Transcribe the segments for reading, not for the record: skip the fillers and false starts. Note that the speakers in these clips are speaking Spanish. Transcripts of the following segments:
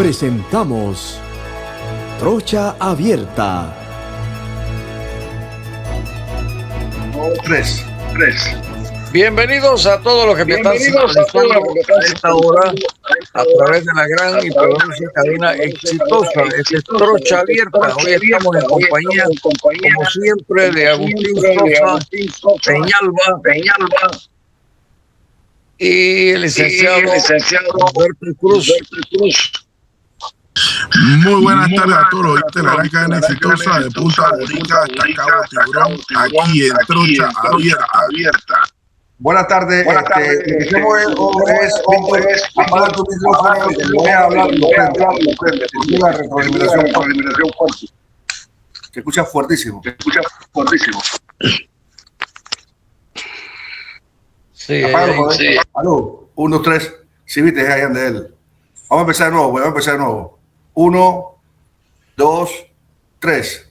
presentamos Trocha Abierta. Tres. Bienvenidos a todos los que me están sintonizando a esta hora a través de la gran y poderosa cadena exitosa. Este es Trocha Abierta. Hoy estamos en compañía, como siempre, de Agustín Sosa, Peñalba y el licenciado Alberto Cruz. Muy buenas tardes a todos los oyentes de la gran cadena exitosa de Punta Bonica hasta Cabo Tiburón, aquí en Trocha Abierta. Buenas tardes. Apaga tu micrófono y te voy a hablar. Una retroalimentación fuerte. Se escucha fuertísimo. Sí, Apágalo, sí. Aló, 1, 2, 3. Sí, viste, ahí anda él. Vamos a empezar de nuevo. 1, 2, 3.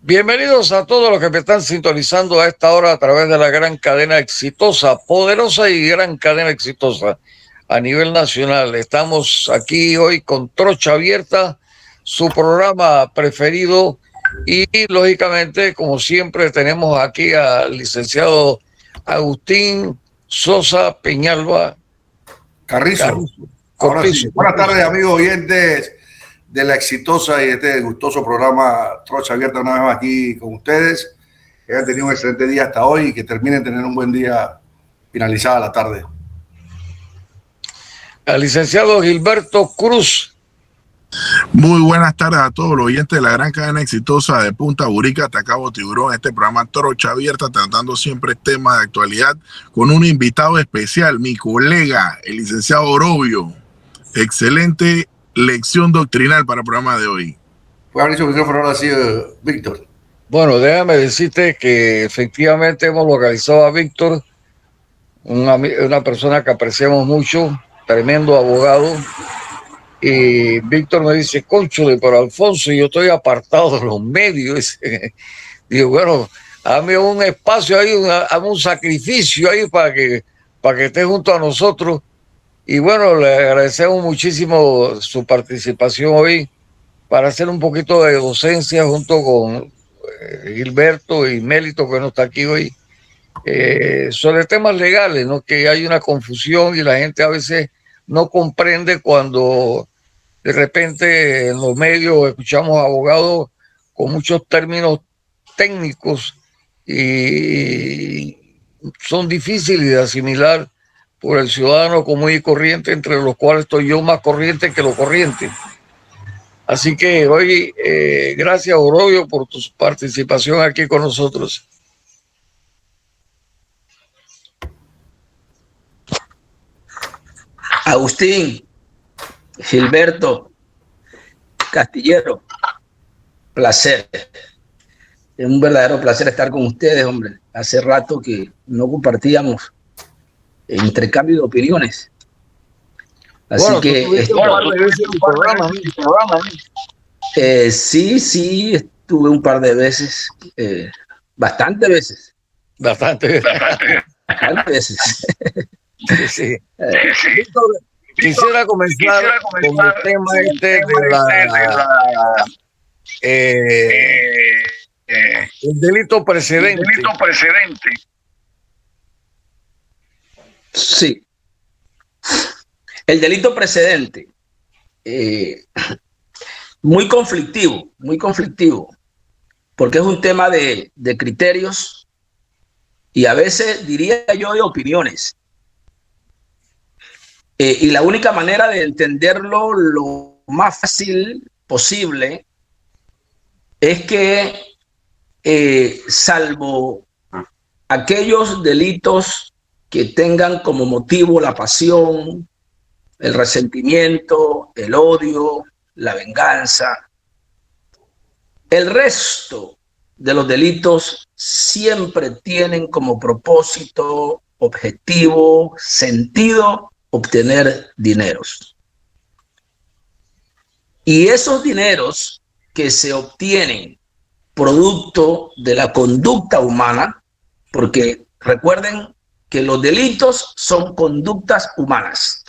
Bienvenidos a todos los que me están sintonizando a esta hora a través de la gran cadena exitosa, poderosa y gran cadena exitosa a nivel nacional. Estamos aquí hoy con Trocha Abierta, su programa preferido, y lógicamente, como siempre, tenemos aquí al licenciado Agustín Sosa Peñalba Carrizo. Ahora sí. Buenas tardes, amigos oyentes de la exitosa y gustoso programa Trocha Abierta, una vez más aquí con ustedes. Que hayan tenido un excelente día hasta hoy y que terminen de tener un buen día finalizada la tarde. Al licenciado Gilberto Cruz. Muy buenas tardes a todos los oyentes de la gran cadena exitosa de Punta Bonica hasta Cabo Tiburón. Este programa Trocha Abierta, tratando siempre temas de actualidad con un invitado especial, mi colega, el licenciado Orobio. Excelente lección doctrinal para el programa de hoy. Puede abrir su micrófono ahora sí, Víctor. Bueno, déjame decirte que efectivamente hemos localizado a Víctor, una persona que apreciamos mucho, tremendo abogado. Y Víctor me dice, cónchale, pero Alfonso, yo estoy apartado de los medios. Digo, bueno, hazme un espacio ahí, hazme un sacrificio ahí para que esté junto a nosotros. Y bueno, le agradecemos muchísimo su participación hoy para hacer un poquito de docencia junto con Gilberto y Mélito, que no está aquí hoy, sobre temas legales, ¿no? Que hay una confusión y la gente a veces no comprende cuando de repente en los medios escuchamos abogados con muchos términos técnicos y son difíciles de asimilar por el ciudadano común y corriente, entre los cuales estoy yo más corriente que lo corriente. Así que hoy, gracias, Orobio, por tu participación aquí con nosotros. Agustín, Gilberto, Castillero, placer. Es un verdadero placer estar con ustedes, hombre. Hace rato que no compartíamos intercambio de opiniones. Así bueno, que sí, estuve un par de veces, bastantes veces. Bastante veces. Sí. Quisiera comenzar con el tema el delito precedente. Sí. El delito precedente. Muy conflictivo, porque es un tema de criterios y a veces, diría yo, de opiniones. Y la única manera de entenderlo lo más fácil posible es que, salvo aquellos delitos que tengan como motivo la pasión, el resentimiento, el odio, la venganza, el resto de los delitos siempre tienen como propósito, objetivo, sentido, obtener dineros. Y esos dineros que se obtienen producto de la conducta humana, porque recuerden que los delitos son conductas humanas.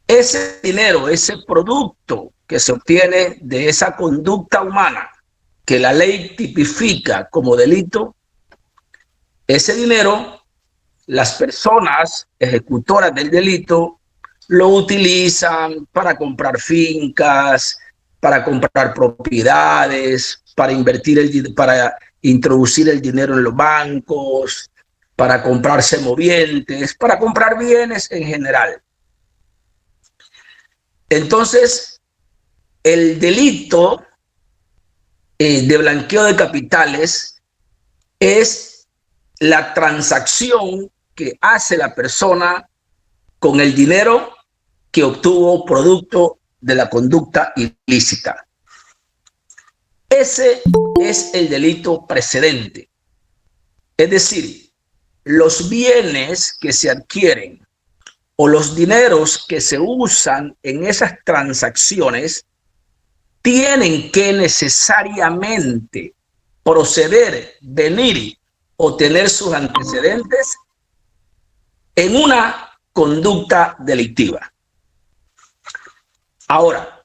ese dinero, ese producto que se obtiene de esa conducta humana que la ley tipifica como delito, ese dinero, las personas ejecutoras del delito lo utilizan para comprar fincas, para comprar propiedades, para para introducir el dinero en los bancos, para comprar semovientes, para comprar bienes en general. Entonces, el delito de blanqueo de capitales es la transacción que hace la persona con el dinero que obtuvo producto de la conducta ilícita. Ese es el delito precedente. Es decir, los bienes que se adquieren o los dineros que se usan en esas transacciones tienen que necesariamente proceder, venir o tener sus antecedentes en una conducta delictiva. Ahora,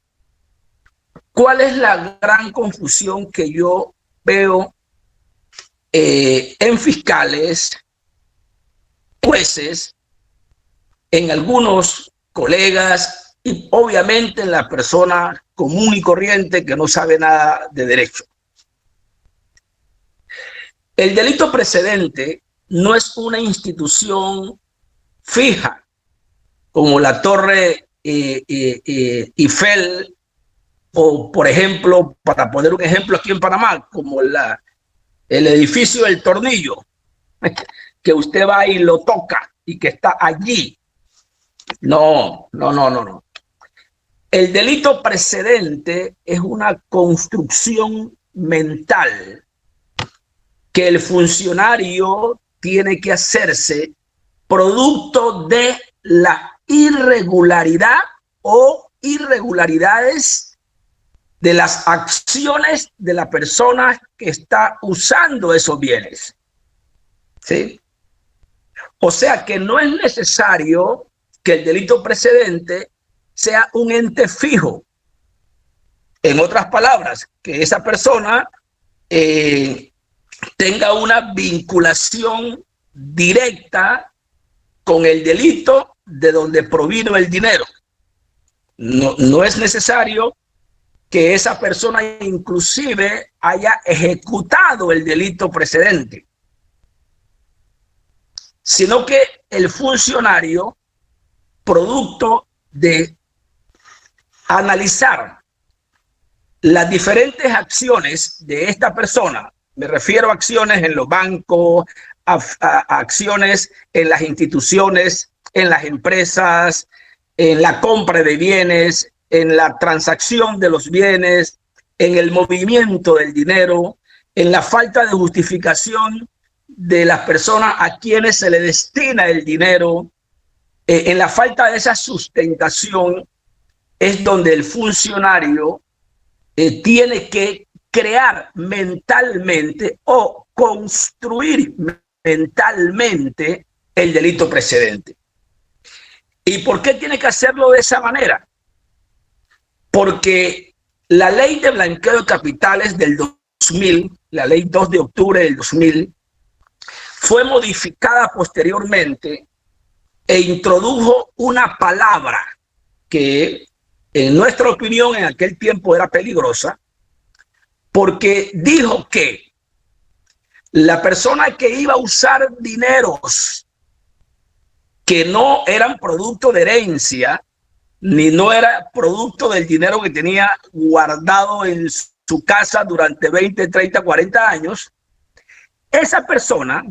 ¿cuál es la gran confusión que yo veo en fiscales, jueces, en algunos colegas y obviamente en la persona común y corriente que no sabe nada de derecho? El delito precedente no es una institución fija como la Torre Eiffel o, por ejemplo, para poner un ejemplo aquí en Panamá, como el edificio del Tornillo, que usted va y lo toca y que está allí. No. El delito precedente es una construcción mental que el funcionario tiene que hacerse producto de la irregularidad o irregularidades de las acciones de la persona que está usando esos bienes. ¿Sí? O sea que no es necesario que el delito precedente sea un ente fijo. En otras palabras, que esa persona tenga una vinculación directa con el delito de donde provino el dinero. No es necesario que esa persona inclusive haya ejecutado el delito precedente, sino que el funcionario, producto de analizar las diferentes acciones de esta persona, me refiero a acciones en los bancos, a acciones en las instituciones, en las empresas, en la compra de bienes, en la transacción de los bienes, en el movimiento del dinero, en la falta de justificación de las personas a quienes se le destina el dinero, en la falta de esa sustentación, es donde el funcionario tiene que crear mentalmente o construir mentalmente el delito precedente. ¿Y por qué tiene que hacerlo de esa manera? Porque la ley de blanqueo de capitales del 2000, la ley 2 de octubre del 2000, fue modificada posteriormente e introdujo una palabra que en nuestra opinión en aquel tiempo era peligrosa, porque dijo que la persona que iba a usar dineros que no eran producto de herencia, ni no era producto del dinero que tenía guardado en su casa durante 20, 30, 40 años, esa persona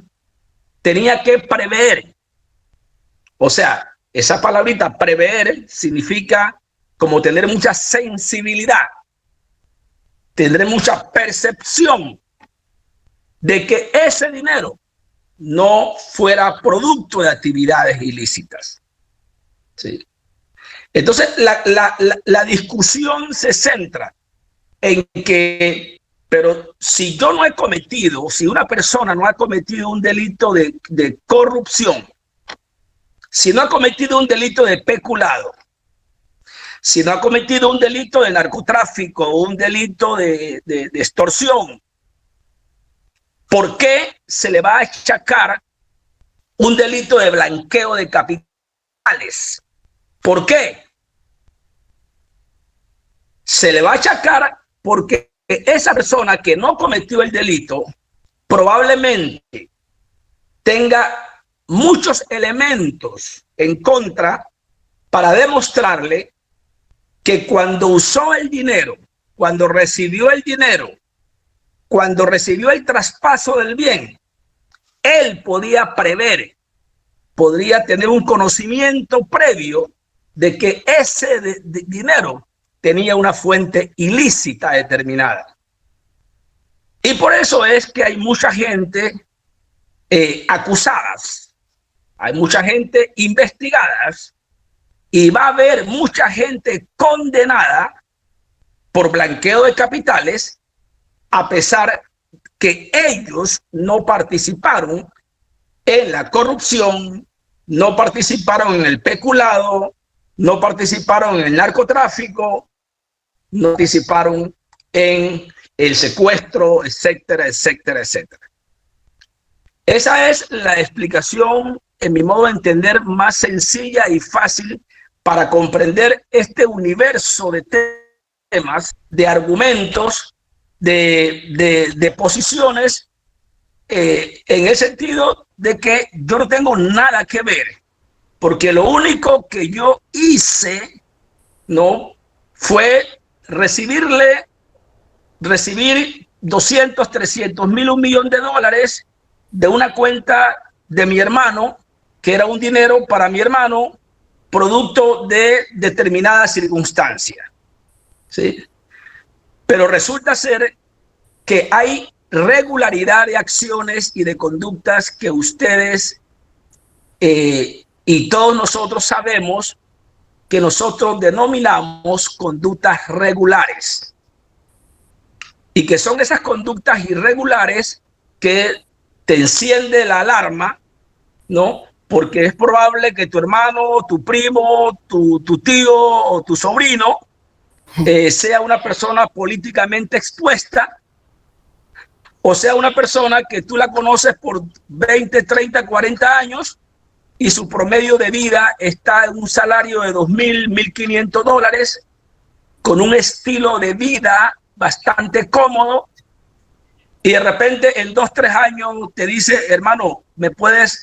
tenía que prever. O sea, esa palabrita prever significa como tener mucha sensibilidad, tener mucha percepción de que ese dinero no fuera producto de actividades ilícitas. ¿Sí? Entonces, la discusión se centra en que, pero si yo no he cometido, si una persona no ha cometido un delito de corrupción, si no ha cometido un delito de peculado, si no ha cometido un delito de narcotráfico o un delito de extorsión, ¿por qué se le va a achacar un delito de blanqueo de capitales? ¿Por qué? Se le va a achacar porque esa persona que no cometió el delito probablemente tenga muchos elementos en contra para demostrarle que cuando usó el dinero, cuando recibió el dinero, cuando recibió el traspaso del bien, él podía prever, podría tener un conocimiento previo de que ese dinero tenía una fuente ilícita determinada. Y por eso es que hay mucha gente acusadas, hay mucha gente investigadas y va a haber mucha gente condenada por blanqueo de capitales, a pesar que ellos no participaron en la corrupción, no participaron en el peculado, no participaron en el narcotráfico, no participaron en el secuestro, etcétera, etcétera, etcétera. Esa es la explicación, en mi modo de entender, más sencilla y fácil para comprender este universo de temas, de argumentos, de posiciones, en el sentido de que yo no tengo nada que ver, porque lo único que yo hice, ¿no?, fue recibir 200, 300 mil, $1 millón de una cuenta de mi hermano, que era un dinero para mi hermano, producto de determinada circunstancia, ¿sí? Pero resulta ser que hay regularidad de acciones y de conductas que ustedes y todos nosotros sabemos que nosotros denominamos conductas regulares, y que son esas conductas irregulares que te enciende la alarma, ¿no? Porque es probable que tu hermano, tu primo, tu tío o tu sobrino sea una persona políticamente expuesta, o sea una persona que tú la conoces por 20, 30, 40 años y su promedio de vida está en un salario de $2,000, $1,500, con un estilo de vida bastante cómodo, y de repente en 2, 3 años te dice: hermano, ¿me puedes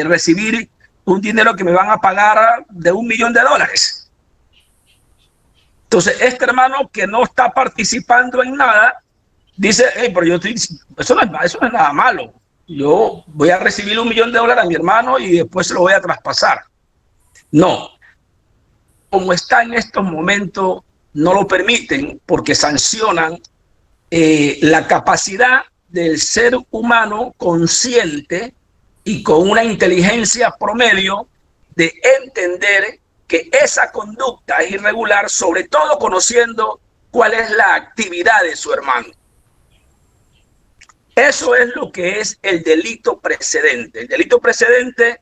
recibir un dinero que me van a pagar de $1 millón? Entonces este hermano, que no está participando en nada, dice: hey, pero eso no es nada malo, yo voy a recibir $1 millón a mi hermano y después se lo voy a traspasar. No, como está en estos momentos, no lo permiten, porque sancionan la capacidad del ser humano consciente y con una inteligencia promedio de entender que esa conducta es irregular, sobre todo conociendo cuál es la actividad de su hermano. Eso es lo que es el delito precedente. El delito precedente,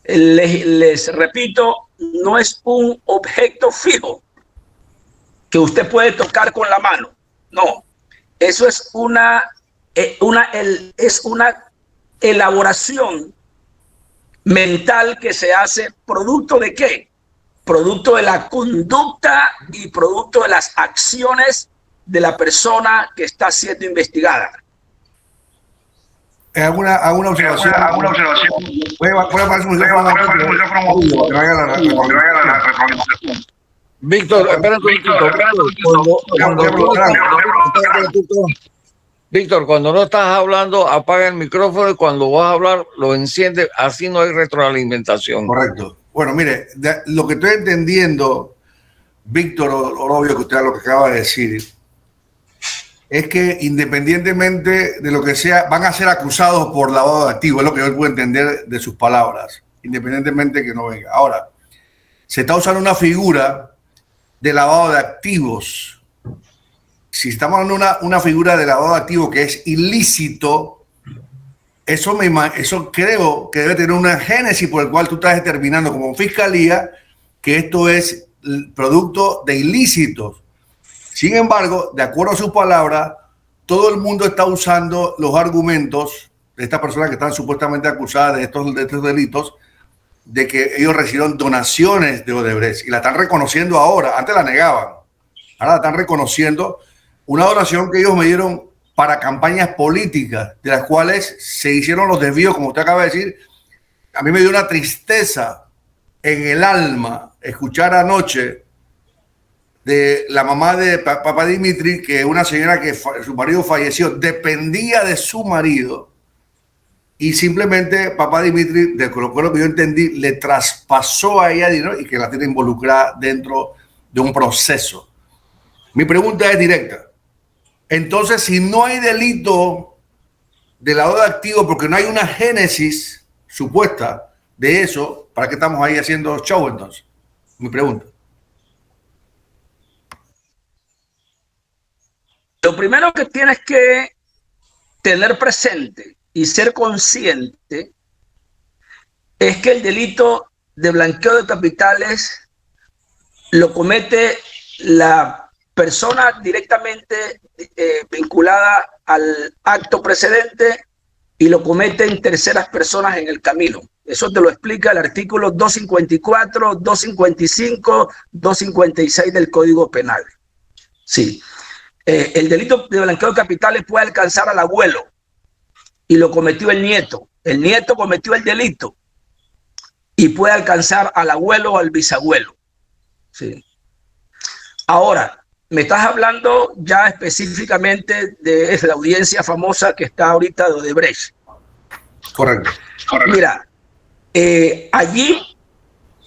les repito, no es un objeto fijo que usted puede tocar con la mano. No, eso es una elaboración mental que se hace producto de ¿qué? Producto de la conducta y producto de las acciones de la persona que está siendo investigada. ¿Alguna observación? Puede aparecer un micrófono. Víctor, espérate un poquito. Víctor, cuando no estás hablando, apaga el micrófono, y cuando vas a hablar, lo enciende. Así no hay retroalimentación. Correcto. Bueno, mire, lo que estoy entendiendo, Víctor Orobio, que usted lo que acaba de decir, es que independientemente de lo que sea, van a ser acusados por lavado de activos. Es lo que yo puedo entender de sus palabras, independientemente de que no venga. Ahora, se está usando una figura de lavado de activos. Si estamos hablando de una figura de lavado de activos que es ilícito, eso creo que debe tener una génesis por el cual tú estás determinando como fiscalía que esto es producto de ilícitos. Sin embargo, de acuerdo a su palabra, todo el mundo está usando los argumentos de estas personas que están supuestamente acusadas de estos delitos, de que ellos recibieron donaciones de Odebrecht y la están reconociendo ahora. Antes la negaban, ahora la están reconociendo. Una donación que ellos me dieron para campañas políticas, de las cuales se hicieron los desvíos, como usted acaba de decir. A mí me dio una tristeza en el alma escuchar anoche de la mamá de papá Dimitri, que una señora que su marido falleció, dependía de su marido, y simplemente papá Dimitri, de lo que yo entendí, le traspasó a ella dinero y que la tiene involucrada dentro de un proceso. Mi pregunta es directa. Entonces, si no hay delito de lavado de activos porque no hay una génesis supuesta de eso, ¿para qué estamos ahí haciendo show entonces? Mi pregunta. Lo primero que tienes que tener presente y ser consciente es que el delito de blanqueo de capitales lo comete la persona directamente vinculada al acto precedente y lo cometen terceras personas en el camino. Eso te lo explica el artículo 254, 255, 256 del Código Penal. Sí. El delito de blanqueo de capitales puede alcanzar al abuelo y lo cometió el nieto. El nieto cometió el delito y puede alcanzar al abuelo o al bisabuelo. Sí. Ahora, me estás hablando ya específicamente de la audiencia famosa que está ahorita de Odebrecht. Correcto. Mira, allí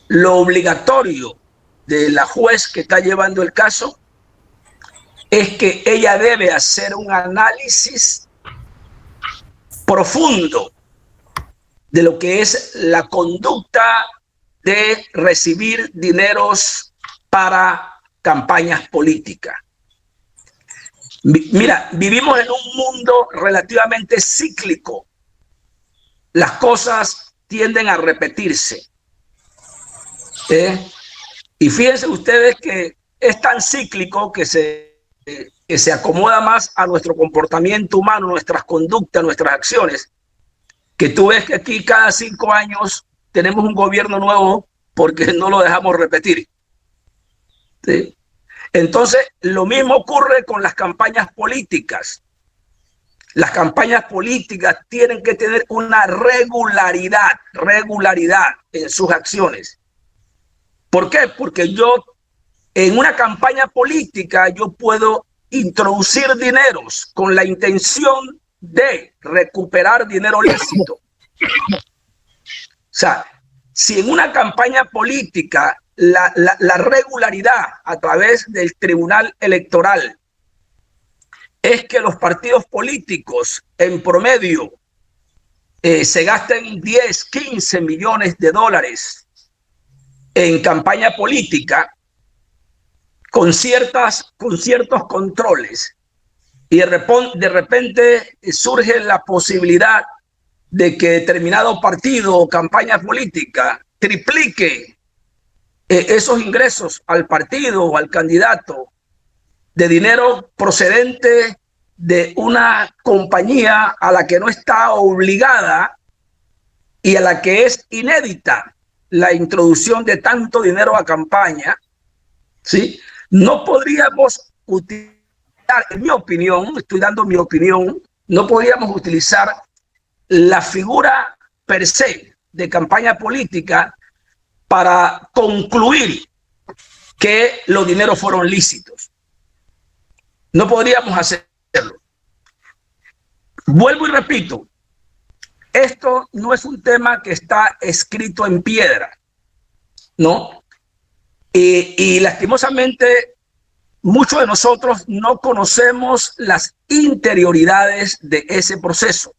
lo obligatorio de la juez que está llevando el caso es que ella debe hacer un análisis profundo de lo que es la conducta de recibir dineros para campañas políticas. Mira, vivimos en un mundo relativamente cíclico. Las cosas tienden a repetirse. Y fíjense ustedes que es tan cíclico que se acomoda más a nuestro comportamiento humano, nuestras conductas, nuestras acciones, que tú ves que aquí cada 5 años tenemos un gobierno nuevo porque no lo dejamos repetir. ¿Sí? Entonces, lo mismo ocurre con las campañas políticas. Las campañas políticas tienen que tener una regularidad en sus acciones. ¿Por qué? Porque yo en una campaña política yo puedo introducir dineros con la intención de recuperar dinero lícito. O sea, si en una campaña política la regularidad a través del Tribunal Electoral es que los partidos políticos en promedio se gasten 10, 15 millones de dólares en campaña política, con ciertos controles, y de repente surge la posibilidad de que determinado partido o campaña política triplique esos ingresos al partido o al candidato de dinero procedente de una compañía a la que no está obligada y a la que es inédita la introducción de tanto dinero a campaña, ¿sí? No podríamos utilizar, en mi opinión, estoy dando mi opinión, no podríamos utilizar la figura per se de campaña política para concluir que los dineros fueron lícitos. No podríamos hacerlo. Vuelvo y repito, esto no es un tema que está escrito en piedra, ¿no? Y lastimosamente muchos de nosotros no conocemos las interioridades de ese proceso.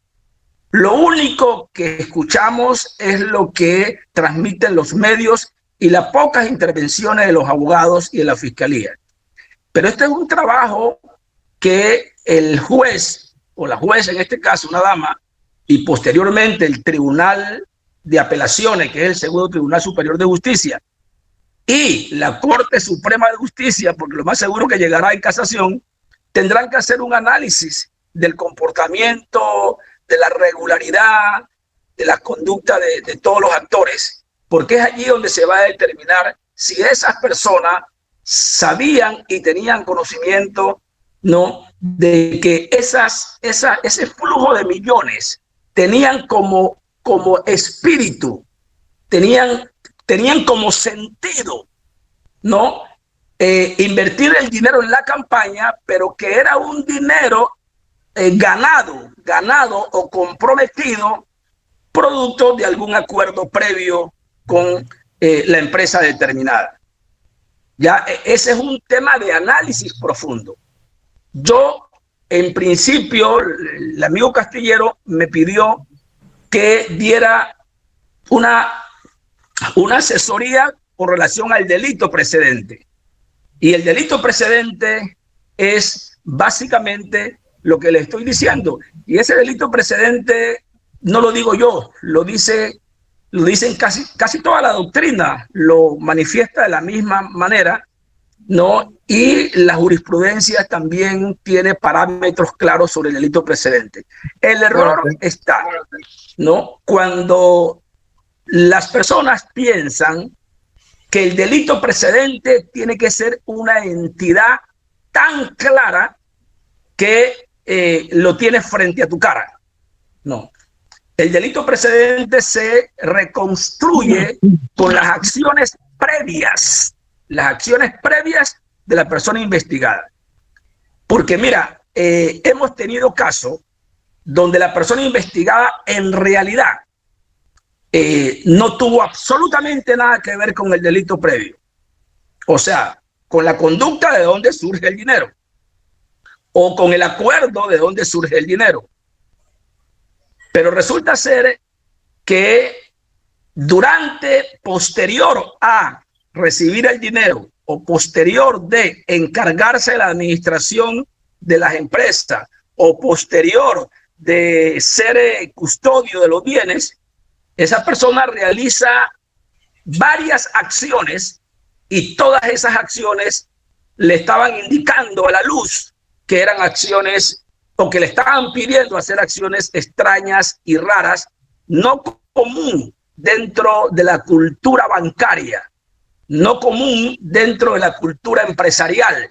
Lo único que escuchamos es lo que transmiten los medios y las pocas intervenciones de los abogados y de la fiscalía. Pero este es un trabajo que el juez o la jueza, en este caso una dama, y posteriormente el Tribunal de Apelaciones, que es el segundo Tribunal Superior de Justicia, y la Corte Suprema de Justicia, porque lo más seguro que llegará en casación, tendrán que hacer un análisis del comportamiento, de la regularidad, de la conducta de todos los actores, porque es allí donde se va a determinar si esas personas sabían y tenían conocimiento, ¿no?, de que ese flujo de millones tenían como espíritu, tenían como sentido, ¿no?, invertir el dinero en la campaña, pero que era un dinero ganado o comprometido producto de algún acuerdo previo con la empresa determinada. Ya ese es un tema de análisis profundo. Yo, en principio, el amigo Castillero me pidió que diera una asesoría con relación al delito precedente. Y el delito precedente es básicamente lo que le estoy diciendo. Y ese delito precedente no lo digo yo, lo dicen casi toda la doctrina, lo manifiesta de la misma manera, ¿no? Y la jurisprudencia también tiene parámetros claros sobre el delito precedente. El error está, ¿no?, cuando las personas piensan que el delito precedente tiene que ser una entidad tan clara que lo tienes frente a tu cara. No. El delito precedente se reconstruye con las acciones previas de la persona investigada. Porque mira, hemos tenido casos donde la persona investigada en realidad no tuvo absolutamente nada que ver con el delito previo. O sea, con la conducta de dónde surge el dinero o con el acuerdo de dónde surge el dinero. Pero resulta ser que posterior a recibir el dinero o posterior de encargarse de la administración de las empresas o posterior de ser custodio de los bienes, esa persona realiza varias acciones y todas esas acciones le estaban indicando a la luz que eran acciones o que le estaban pidiendo hacer acciones extrañas y raras, no común dentro de la cultura bancaria, no común dentro de la cultura empresarial,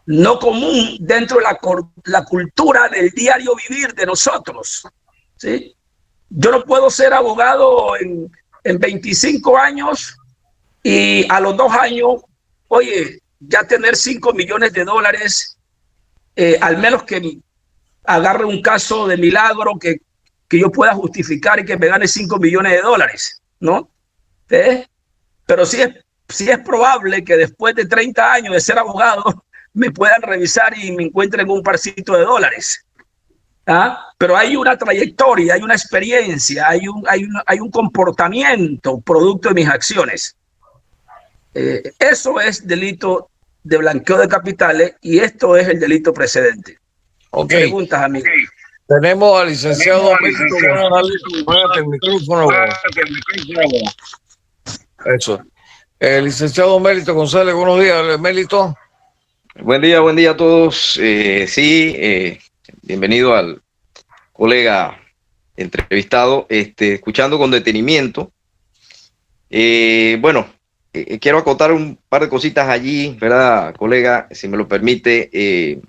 no común dentro de la cultura del diario vivir de nosotros, ¿sí? Yo no puedo ser abogado en 25 años y a los 2 años, oye, ya tener $5 millones, al menos que agarre un caso de milagro que yo pueda justificar y que me gane $5 millones, ¿no? Pero sí es probable que después de 30 años de ser abogado me puedan revisar y me encuentren un parcito de dólares. Pero hay una trayectoria, hay una experiencia, hay un comportamiento producto de mis acciones. Eso es delito de blanqueo de capitales y esto es el delito precedente. Okay. Preguntas, amigo. Tenemos al licenciado Mélito. Apágate el micrófono. Eso. El licenciado Mélito González, buenos días, Mélito. Buen día a todos. Bienvenido al colega entrevistado, escuchando con detenimiento. Quiero acotar un par de cositas allí, ¿verdad, colega? Si me lo permite.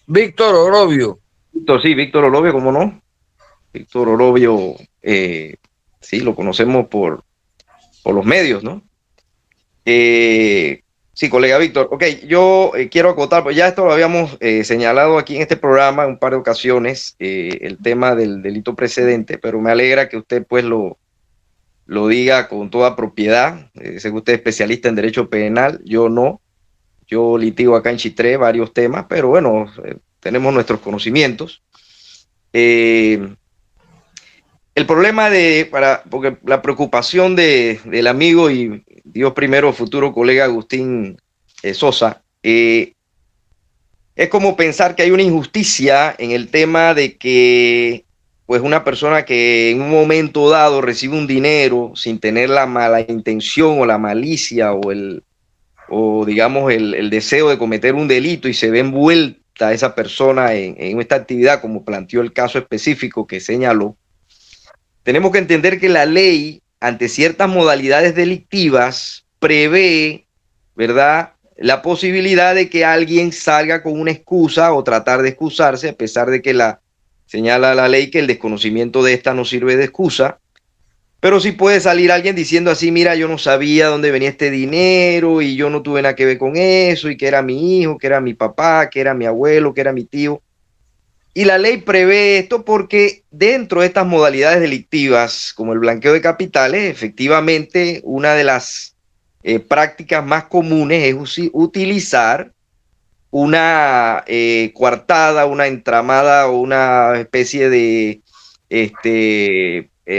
Víctor Orovio. Víctor Orovio, ¿cómo no? Víctor Orovio, sí, lo conocemos por los medios, ¿no? Sí, colega Víctor. Ok, yo quiero acotar, pues ya esto lo habíamos señalado aquí en este programa en un par de ocasiones, el tema del delito precedente, pero me alegra que usted pues lo diga con toda propiedad. Sé que usted es especialista en derecho penal, yo no. Yo litigo acá en Chitré varios temas, pero bueno, tenemos nuestros conocimientos. El problema porque la preocupación del amigo y Dios primero, futuro colega Agustín Sosa, es como pensar que hay una injusticia en el tema de que pues una persona que en un momento dado recibe un dinero sin tener la mala intención o la malicia o digamos el deseo de cometer un delito y se ve envuelta esa persona en esta actividad, como planteó el caso específico que señaló, tenemos que entender que la ley, ante ciertas modalidades delictivas, prevé, ¿verdad?, la posibilidad de que alguien salga con una excusa o tratar de excusarse, a pesar de que señala la ley que el desconocimiento de esta no sirve de excusa. Pero sí puede salir alguien diciendo así: mira, yo no sabía dónde venía este dinero y yo no tuve nada que ver con eso, y que era mi hijo, que era mi papá, que era mi abuelo, que era mi tío. Y la ley prevé esto porque dentro de estas modalidades delictivas, como el blanqueo de capitales, efectivamente una de las prácticas más comunes es utilizar una coartada, una entramada o una especie de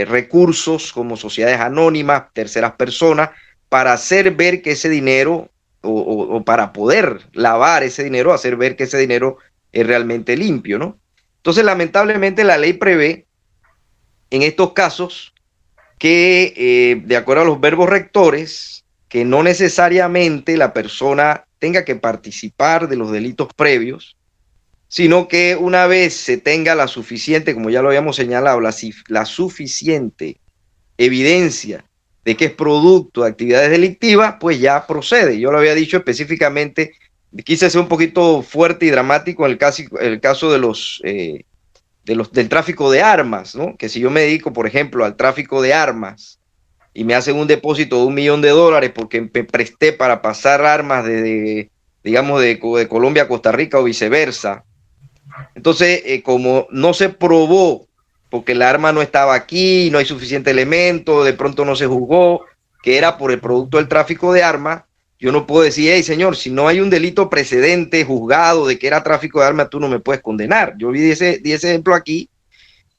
recursos como sociedades anónimas, terceras personas, para hacer ver que ese dinero o para poder lavar ese dinero, hacer ver que ese dinero es realmente limpio, ¿no? Entonces, lamentablemente, la ley prevé en estos casos que, de acuerdo a los verbos rectores, que no necesariamente la persona tenga que participar de los delitos previos, sino que una vez se tenga la suficiente, como ya lo habíamos señalado, la suficiente evidencia de que es producto de actividades delictivas, pues ya procede. Yo lo había dicho específicamente, quise ser un poquito fuerte y dramático en el caso del tráfico de armas, ¿no? Que si yo me dedico, por ejemplo, al tráfico de armas y me hacen un depósito de $1 millón porque me presté para pasar armas digamos, de Colombia a Costa Rica o viceversa. Entonces, como no se probó, porque el arma no estaba aquí, no hay suficiente elemento, de pronto no se juzgó que era por el producto del tráfico de armas, yo no puedo decir: hey, señor, si no hay un delito precedente juzgado de que era tráfico de armas, tú no me puedes condenar. Yo di ese ejemplo aquí,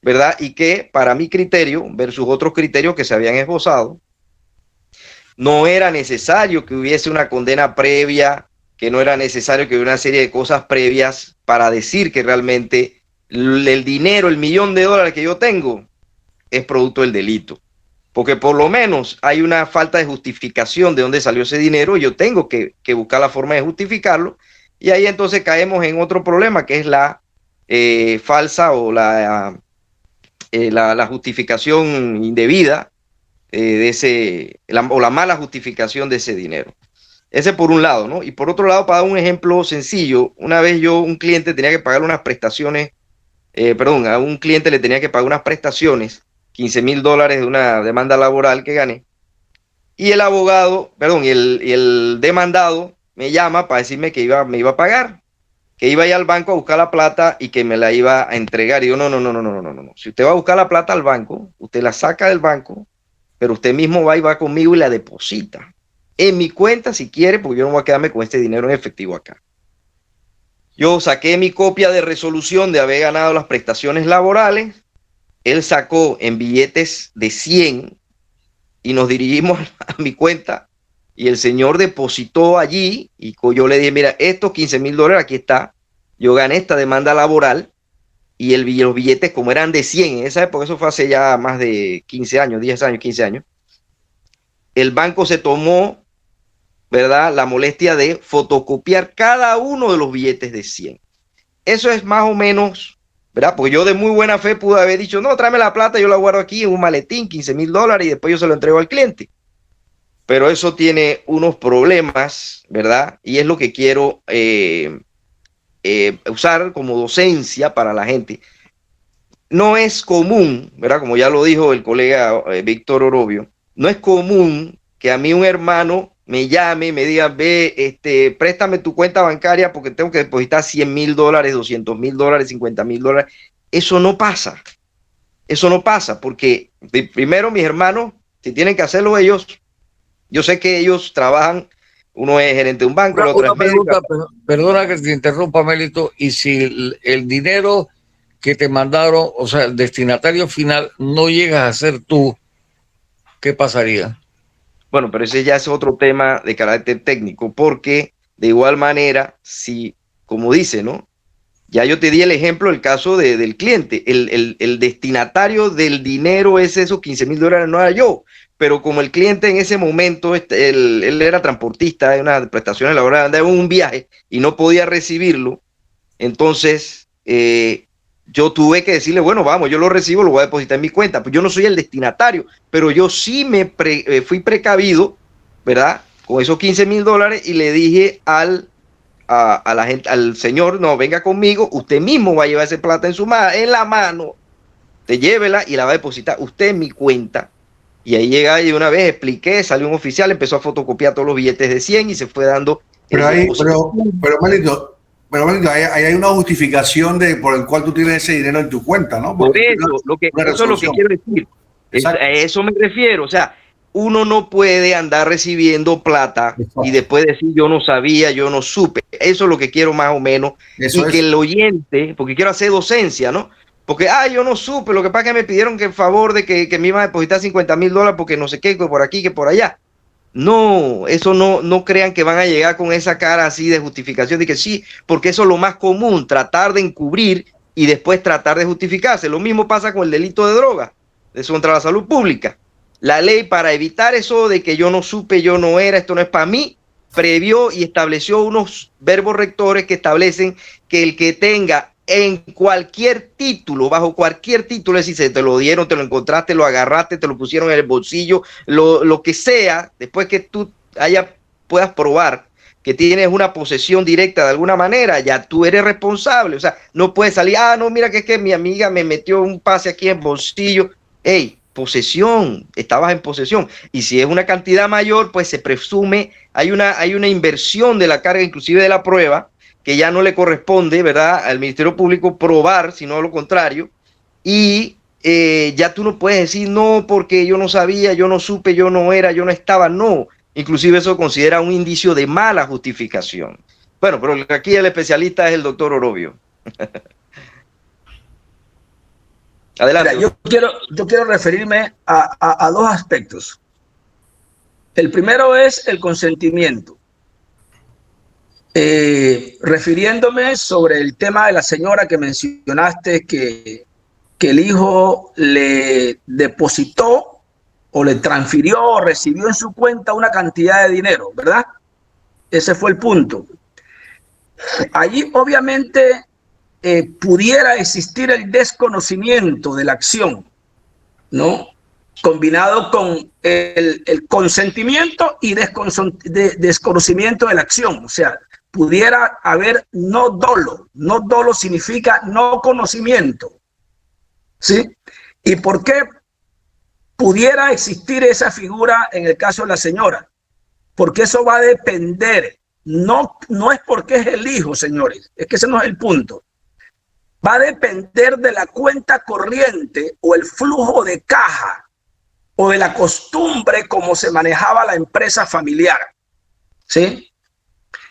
¿verdad? Y que para mi criterio, versus otros criterios que se habían esbozado, no era necesario que hubiese una condena previa, que no era necesario que hubiera una serie de cosas previas para decir que realmente el dinero, el $1 millón que yo tengo, es producto del delito. Porque por lo menos hay una falta de justificación de dónde salió ese dinero y yo tengo que buscar la forma de justificarlo. Y ahí entonces caemos en otro problema, que es la falsa o la justificación indebida o la mala justificación de ese dinero. Ese por un lado, ¿no? Y por otro lado, para dar un ejemplo sencillo, una vez un cliente tenía que pagar unas prestaciones, a un cliente le tenía que pagar unas prestaciones, $15,000 de una demanda laboral que gané, y el abogado, y el demandado me llama para decirme que me iba a pagar, que iba a ir al banco a buscar la plata y que me la iba a entregar. Y yo: no. Si usted va a buscar la plata al banco, usted la saca del banco, pero usted mismo va conmigo y la deposita en mi cuenta si quiere, porque yo no voy a quedarme con este dinero en efectivo acá. Yo saqué mi copia de resolución de haber ganado las prestaciones laborales. Él sacó en billetes de 100 y nos dirigimos a mi cuenta y el señor depositó allí y yo le dije: mira, estos $15,000 aquí está, yo gané esta demanda laboral. Y los billetes, como eran de 100 en esa época, eso fue hace ya más de 15 años, 10 años, 15 años, el banco se tomó, ¿verdad?, la molestia de fotocopiar cada uno de los billetes de 100. Eso es más o menos, ¿verdad? Porque yo de muy buena fe pude haber dicho: no, tráeme la plata, yo la guardo aquí en un maletín, $15,000, y después yo se lo entrego al cliente. Pero eso tiene unos problemas, ¿verdad? Y es lo que quiero usar como docencia para la gente. No es común, ¿verdad? Como ya lo dijo el colega Víctor Orobio, no es común que a mí un hermano me llame y me diga: préstame tu cuenta bancaria porque tengo que depositar $100,000, $200,000, $50,000. Eso no pasa. Eso no pasa porque primero mis hermanos, si tienen que hacerlo ellos, yo sé que ellos trabajan. Uno es gerente de un banco, el otro es médico. Perdona que te interrumpa, Melito. Y si el dinero que te mandaron, o sea, el destinatario final, no llegas a ser tú, ¿qué pasaría? Bueno, pero ese ya es otro tema de carácter técnico, porque de igual manera, si, como dice, ¿no? Ya yo te di el ejemplo, el caso del cliente. El destinatario del dinero es esos $15,000, no era yo. Pero como el cliente en ese momento, él era transportista de unas prestaciones laborales, andaba en un viaje y no podía recibirlo, entonces yo tuve que decirle, bueno, vamos, yo lo recibo, lo voy a depositar en mi cuenta. Pues yo no soy el destinatario, pero yo sí fui precavido, ¿verdad? Con esos $15,000 y le dije a la gente, al señor, no, venga conmigo, usted mismo va a llevar esa plata en la mano, te llévela y la va a depositar usted en mi cuenta. Y ahí llega y una vez expliqué, salió un oficial, empezó a fotocopiar todos los billetes de 100 y se fue dando. Manito, ahí hay una justificación por el cual tú tienes ese dinero en tu cuenta, ¿no? Porque eso es lo que quiero decir. A eso me refiero. O sea, uno no puede andar recibiendo plata y después decir yo no sabía, yo no supe. Eso es lo que quiero más o menos. Que el oyente, porque quiero hacer docencia, ¿no? Porque, yo no supe, lo que pasa es que me pidieron que el favor de que me iban a depositar $50,000 porque no sé qué, que por aquí, que por allá. No, eso no crean que van a llegar con esa cara así de justificación de que sí, porque eso es lo más común, tratar de encubrir y después tratar de justificarse. Lo mismo pasa con el delito de droga, eso contra la salud pública. La ley, para evitar eso de que yo no supe, yo no era, esto no es para mí, previó y estableció unos verbos rectores que establecen que el que tenga en cualquier título, bajo cualquier título, es decir, te lo dieron, te lo encontraste, lo agarraste, te lo pusieron en el bolsillo, lo que sea, después que tú puedas probar que tienes una posesión directa de alguna manera, ya tú eres responsable. O sea, no puedes salir, no, mira que es que mi amiga me metió un pase aquí en el bolsillo. Hey, posesión, estabas en posesión. Y si es una cantidad mayor, pues se presume, hay una inversión de la carga, inclusive de la prueba, que ya no le corresponde, ¿verdad?, al Ministerio Público probar, sino lo contrario, y ya tú no puedes decir no porque yo no sabía, yo no supe, yo no era, yo no estaba, no. Inclusive eso considera un indicio de mala justificación. Bueno, pero aquí el especialista es el doctor Orobio. Adelante. Mira, yo quiero referirme a dos aspectos. El primero es el consentimiento. Refiriéndome sobre el tema de la señora que mencionaste, que el hijo le depositó o le transfirió o recibió en su cuenta una cantidad de dinero, ¿verdad? Ese fue el punto. Allí obviamente pudiera existir el desconocimiento de la acción, ¿no? Combinado con el consentimiento y desconocimiento de la acción. O sea, pudiera haber no dolo. No dolo significa no conocimiento, ¿sí? ¿Y por qué pudiera existir esa figura en el caso de la señora? Porque eso va a depender. No es porque es el hijo, señores. Es que ese no es el punto. Va a depender de la cuenta corriente o el flujo de caja o de la costumbre como se manejaba la empresa familiar, ¿sí?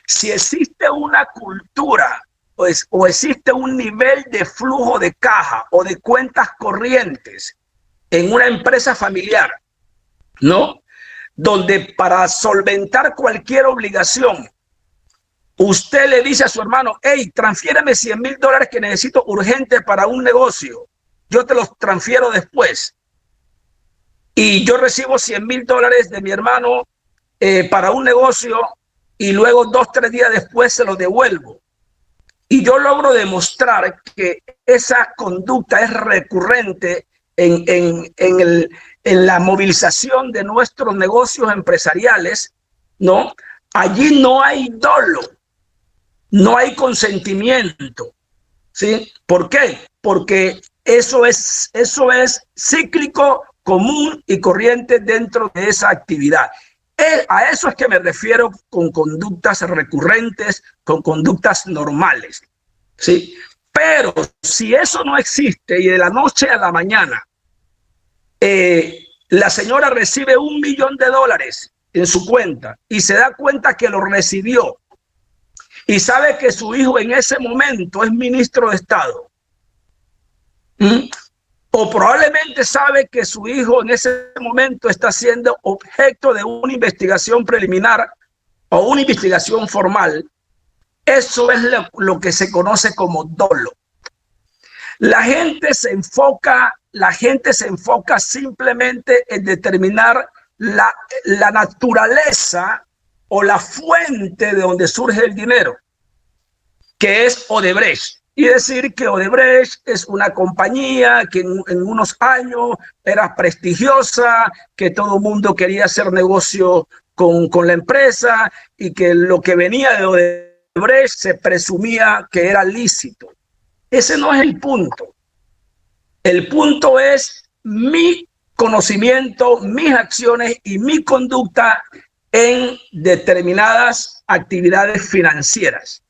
Si existe una cultura o existe un nivel de flujo de caja o de cuentas corrientes en una empresa familiar, ¿no? Donde para solventar cualquier obligación, usted le dice a su hermano, hey, transfiérame $100,000 que necesito urgente para un negocio. Yo te los transfiero después. Y yo recibo $100,000 de mi hermano para un negocio y luego 2 o 3 días después se los devuelvo. Y yo logro demostrar que esa conducta es recurrente en la movilización de nuestros negocios empresariales, ¿no? Allí no hay dolo. No hay consentimiento, ¿sí? ¿Por qué? Porque eso es cíclico, común y corriente dentro de esa actividad. A eso es que me refiero con conductas recurrentes, con conductas normales, ¿sí? Pero si eso no existe y de la noche a la mañana la señora recibe $1 millón en su cuenta y se da cuenta que lo recibió, y sabe que su hijo en ese momento es ministro de Estado, o probablemente sabe que su hijo en ese momento está siendo objeto de una investigación preliminar o una investigación formal, Eso es lo que se conoce como dolo. La gente se enfoca simplemente en determinar la naturaleza o la fuente de donde surge el dinero, que es Odebrecht. Y decir que Odebrecht es una compañía que en unos años era prestigiosa, que todo el mundo quería hacer negocio con la empresa y que lo que venía de Odebrecht se presumía que era lícito. Ese no es el punto. El punto es mi conocimiento, mis acciones y mi conducta en determinadas actividades financieras.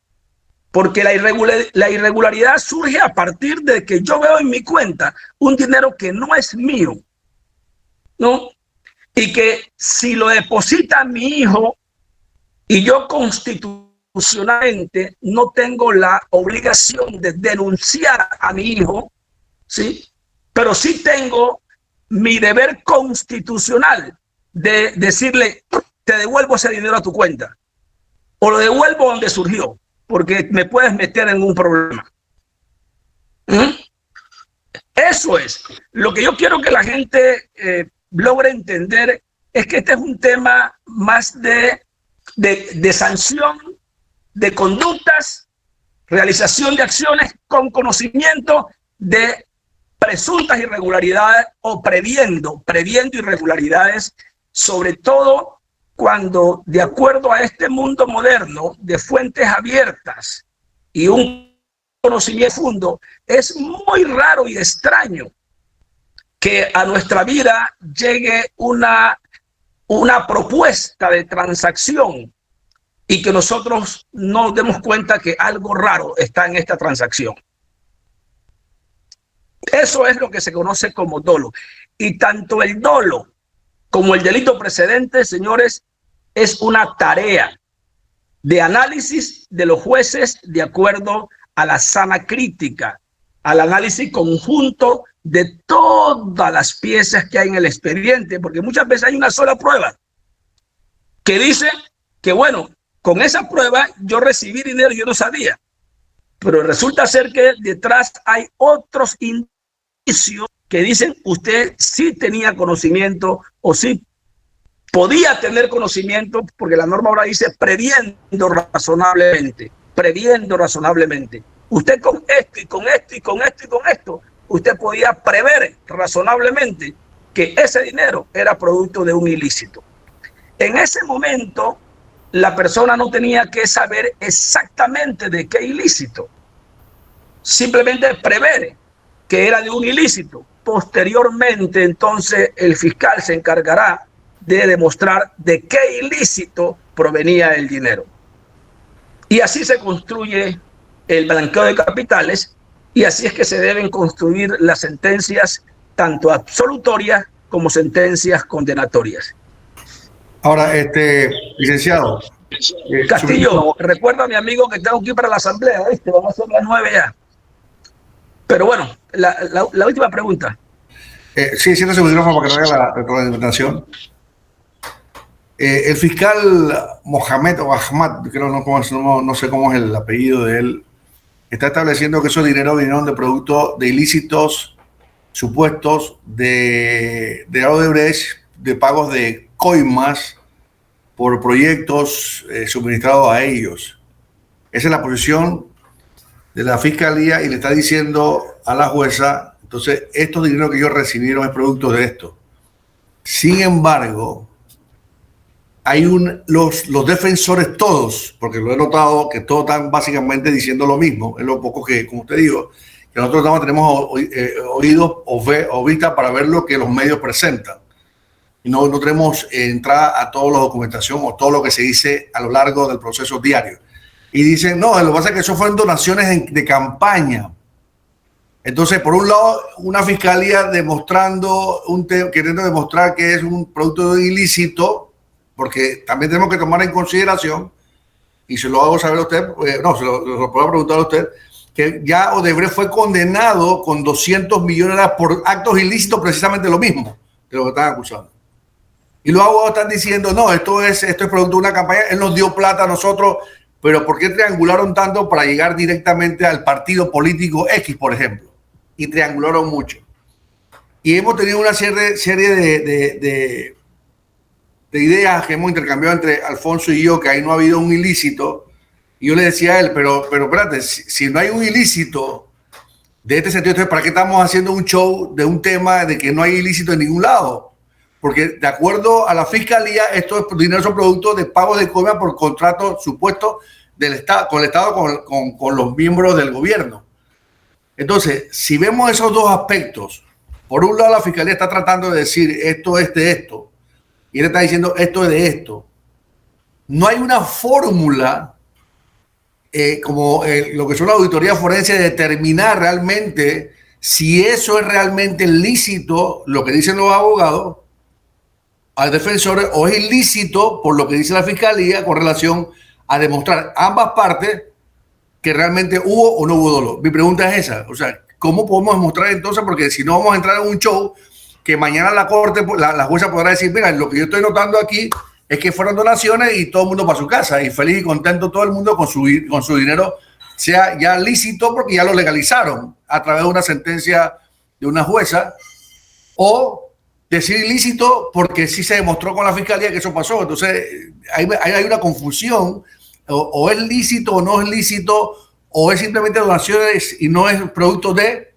Porque la irregularidad surge a partir de que yo veo en mi cuenta un dinero que no es mío, ¿no? Y que si lo deposita mi hijo y yo constitucionalmente no tengo la obligación de denunciar a mi hijo, ¿sí? Pero sí tengo mi deber constitucional de decirle, te devuelvo ese dinero a tu cuenta o lo devuelvo donde surgió, porque me puedes meter en un problema. Eso es. Lo que yo quiero que la gente logre entender es que este es un tema más de sanción, de conductas, realización de acciones con conocimiento de presuntas irregularidades o previendo irregularidades, sobre todo cuando, de acuerdo a este mundo moderno de fuentes abiertas y un conocimiento profundo, es muy raro y extraño que a nuestra vida llegue una propuesta de transacción y que nosotros no demos cuenta que algo raro está en esta transacción. Eso es lo que se conoce como dolo. Y tanto el dolo como el delito precedente, señores, es una tarea de análisis de los jueces de acuerdo a la sana crítica, al análisis conjunto de todas las piezas que hay en el expediente, porque muchas veces hay una sola prueba que dice que, bueno, con esa prueba yo recibí dinero y yo no sabía, pero resulta ser que detrás hay otros indicios que dicen usted sí tenía conocimiento o sí podía tener conocimiento, porque la norma ahora dice previendo razonablemente. Usted con esto y con esto y con esto y con esto, usted podía prever razonablemente que ese dinero era producto de un ilícito. En ese momento, la persona no tenía que saber exactamente de qué ilícito. Simplemente prever que era de un ilícito. Posteriormente, entonces, el fiscal se encargará de demostrar de qué ilícito provenía el dinero. Y así se construye el blanqueo de capitales y así es que se deben construir las sentencias tanto absolutorias como sentencias condenatorias. Ahora, licenciado. Castillo, recuerda a mi amigo que tengo que ir para la asamblea, ¿viste? Vamos a hacer las 9 ya. Pero bueno, la última pregunta. Sí, siento ese micrófono para que no haya la retroalimentación. El fiscal Mohamed o Ahmad, creo no sé cómo es el apellido de él, está estableciendo que esos dineros vinieron de producto de ilícitos supuestos de Odebrecht, de pagos de coimas por proyectos suministrados a ellos. Esa es la posición de la fiscalía y le está diciendo a la jueza, entonces estos dineros que ellos recibieron es producto de esto. Sin embargo, hay los defensores todos, porque lo he notado que todos están básicamente diciendo lo mismo, es lo poco que, como usted dijo, que nosotros tenemos oídos o vista para ver lo que los medios presentan. Y no tenemos entrada a toda la documentación o todo lo que se dice a lo largo del proceso diario. Y dicen, no, lo que pasa es que eso fueron donaciones de campaña. Entonces, por un lado, una fiscalía queriendo demostrar que es un producto de ilícito, porque también tenemos que tomar en consideración, y se lo hago saber a usted, se lo puedo preguntar a usted, que ya Odebrecht fue condenado con 200 millones por actos ilícitos, precisamente lo mismo de lo que están acusando. Y los abogados están diciendo, no, esto es producto de una campaña, él nos dio plata a nosotros pero ¿por qué triangularon tanto para llegar directamente al partido político X, por ejemplo? Y triangularon mucho. Y hemos tenido una serie de ideas que hemos intercambiado entre Alfonso y yo, que ahí no ha habido un ilícito. Y yo le decía a él, pero espérate, si no hay un ilícito de este sentido, entonces ¿para qué estamos haciendo un show de un tema de que no hay ilícito en ningún lado? Porque de acuerdo a la fiscalía, estos dineros son producto de pago de coima por contratos supuestos del Estado, con el Estado, con los miembros del gobierno. Entonces, si vemos esos dos aspectos, por un lado la fiscalía está tratando de decir esto es de esto, y él está diciendo esto es de esto. No hay una fórmula como lo que son la auditoría forense de determinar realmente si eso es realmente lícito, lo que dicen los abogados al defensor, o es ilícito por lo que dice la fiscalía con relación a demostrar ambas partes que realmente hubo o no hubo dolo. Mi pregunta es esa, o sea, ¿cómo podemos demostrar entonces? Porque si no vamos a entrar en un show que mañana la corte, la jueza podrá decir, mira, lo que yo estoy notando aquí es que fueron donaciones y todo el mundo para su casa y feliz y contento todo el mundo con su dinero, sea ya lícito porque ya lo legalizaron a través de una sentencia de una jueza, o decir ilícito porque sí se demostró con la fiscalía que eso pasó. Entonces hay una confusión, o es lícito o no es lícito, o es simplemente donaciones y no es producto de.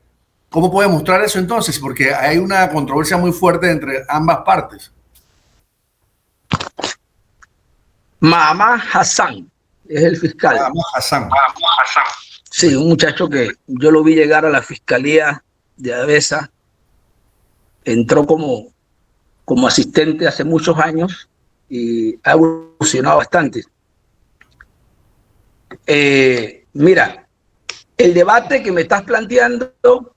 ¿Cómo puede mostrar eso entonces? Porque hay una controversia muy fuerte entre ambas partes. Mahama Hassan es el fiscal. Mahama Hassan. Sí, un muchacho que yo lo vi llegar a la fiscalía de Avesa. Entró como asistente hace muchos años y ha evolucionado bastante. Mira, el debate que me estás planteando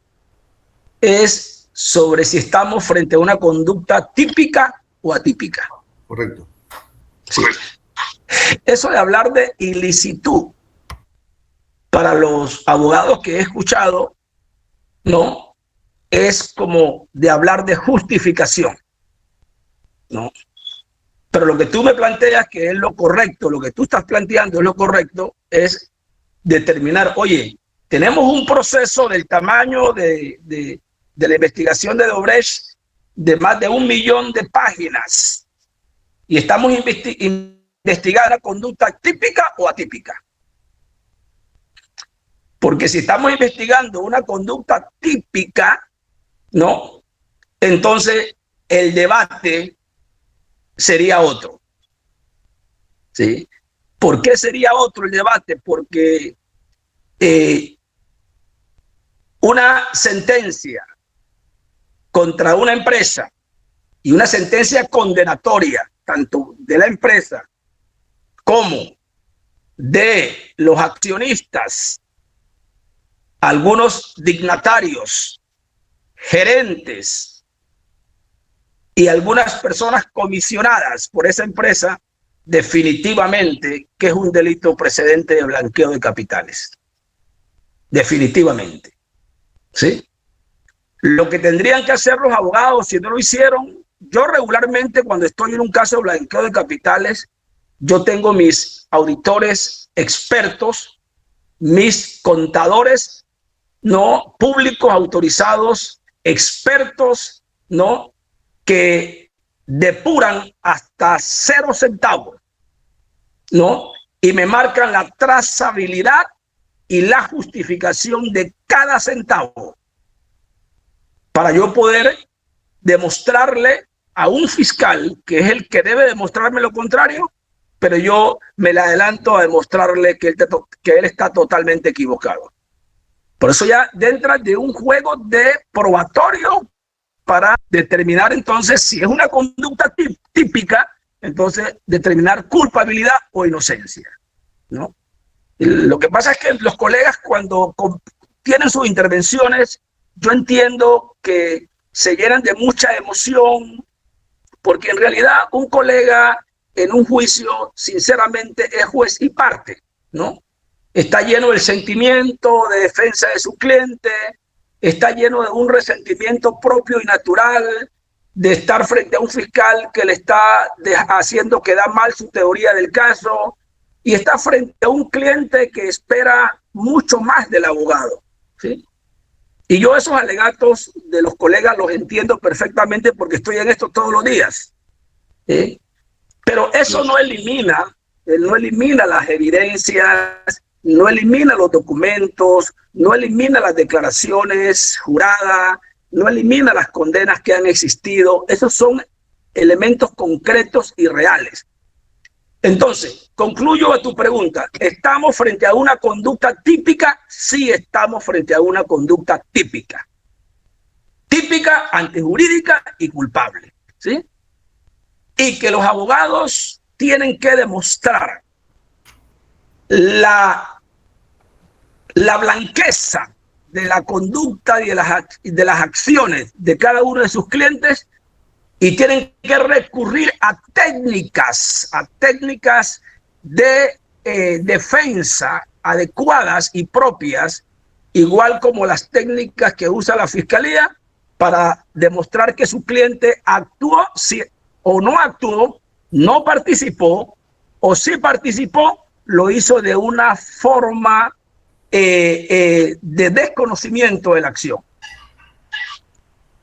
es sobre si estamos frente a una conducta típica o atípica. Correcto. Sí. Eso de hablar de ilicitud, para los abogados que he escuchado, no, es como de hablar de justificación, ¿no? Pero lo que tú me planteas que es lo correcto, lo que tú estás planteando es lo correcto, es determinar, oye, tenemos un proceso del tamaño de la investigación de Odebrecht de más de 1 millón de páginas y estamos investigando la conducta típica o atípica. Porque si estamos investigando una conducta típica, ¿no? Entonces el debate sería otro. ¿Sí? ¿Por qué sería otro el debate? Porque una sentencia contra una empresa y una sentencia condenatoria, tanto de la empresa como de los accionistas, algunos dignatarios, gerentes y algunas personas comisionadas por esa empresa, definitivamente que es un delito precedente de blanqueo de capitales. Definitivamente. ¿Sí? Lo que tendrían que hacer los abogados, si no lo hicieron, yo regularmente cuando estoy en un caso de blanqueo de capitales, yo tengo mis auditores expertos, mis contadores, no públicos autorizados, expertos, no, que depuran hasta 0 centavos, no, y me marcan la trazabilidad y la justificación de cada centavo para yo poder demostrarle a un fiscal, que es el que debe demostrarme lo contrario, pero yo me le adelanto a demostrarle que él está totalmente equivocado. Por eso ya dentro de un juego de probatorio para determinar entonces si es una conducta típica, entonces determinar culpabilidad o inocencia, ¿no? Lo que pasa es que los colegas cuando tienen sus intervenciones, yo entiendo que se llenan de mucha emoción, porque en realidad un colega en un juicio, sinceramente, es juez y parte, ¿no? Está lleno del sentimiento de defensa de su cliente, está lleno de un resentimiento propio y natural de estar frente a un fiscal que le está haciendo quedar mal su teoría del caso, y está frente a un cliente que espera mucho más del abogado, ¿sí? Y yo esos alegatos de los colegas los entiendo perfectamente porque estoy en esto todos los días, ¿sí? Pero eso no elimina las evidencias, no elimina los documentos, no elimina las declaraciones juradas, no elimina las condenas que han existido. Esos son elementos concretos y reales. Entonces, concluyo a tu pregunta. ¿Estamos frente a una conducta típica? Sí, estamos frente a una conducta típica. Típica, antijurídica y culpable, ¿sí? Y que los abogados tienen que demostrar la blanqueza de la conducta y de las acciones de cada uno de sus clientes, y tienen que recurrir a técnicas de defensa adecuadas y propias, igual como las técnicas que usa la fiscalía para demostrar que su cliente actuó o no actuó, no participó, o si participó, lo hizo de una forma de desconocimiento de la acción.